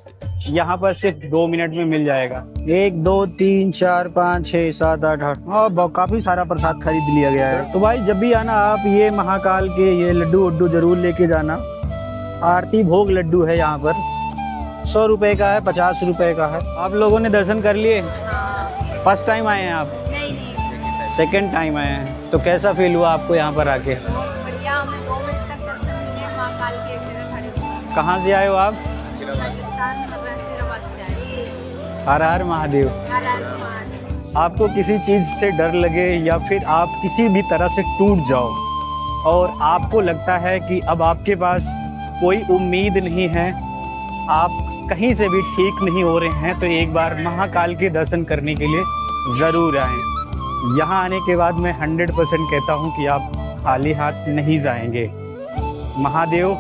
यहाँ पर सिर्फ 2 मिनट में मिल जाएगा। 1 2 3 4 5 6 7 8 8 और काफ़ी सारा प्रसाद खरीद लिया गया है। तो भाई जब भी आना आप ये महाकाल के ये लड्डू वड्डू जरूर लेके जाना। आरती भोग लड्डू है यहाँ पर, 100 रुपये का है, 50 रुपये का है। आप लोगों ने दर्शन कर लिए? फर्स्ट टाइम आए हैं आप? नहीं, सेकेंड टाइम आए हैं। तो कैसा फील हुआ आपको यहाँ पर आके? बढ़िया। हमें 2 मिनट तक दर्शन मिले महाकाल के एक जगह खड़े हुए। कहाँ से आए हो आप? राजस्थान हैदराबाद से आए। हर हर महादेव। हर हर महादेव। आपको किसी चीज़ से डर लगे या फिर आप किसी भी तरह से टूट जाओ और आपको लगता है कि अब आपके पास कोई उम्मीद नहीं है, आप कहीं से भी ठीक नहीं हो रहे हैं, तो एक बार महाकाल के दर्शन करने के लिए ज़रूर आएँ। यहाँ आने के बाद मैं 100% कहता हूँ कि आप खाली हाथ नहीं जाएंगे। महादेव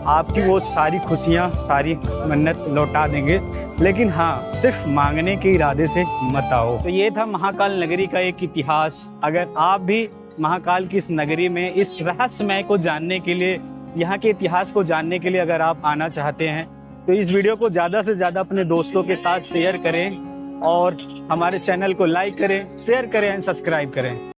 आपकी वो सारी खुशियाँ, सारी मन्नत लौटा देंगे, लेकिन हाँ, सिर्फ मांगने के इरादे से मत आओ। तो ये था महाकाल नगरी का एक इतिहास। अगर आप भी महाकाल की इस नगरी में इस रहस्यमय को जानने के लिए, यहाँ के इतिहास को जानने के लिए अगर आप आना चाहते हैं, तो इस वीडियो को ज़्यादा से ज़्यादा अपने दोस्तों के साथ शेयर करें और हमारे चैनल को लाइक करें, शेयर करें एंड सब्सक्राइब करें।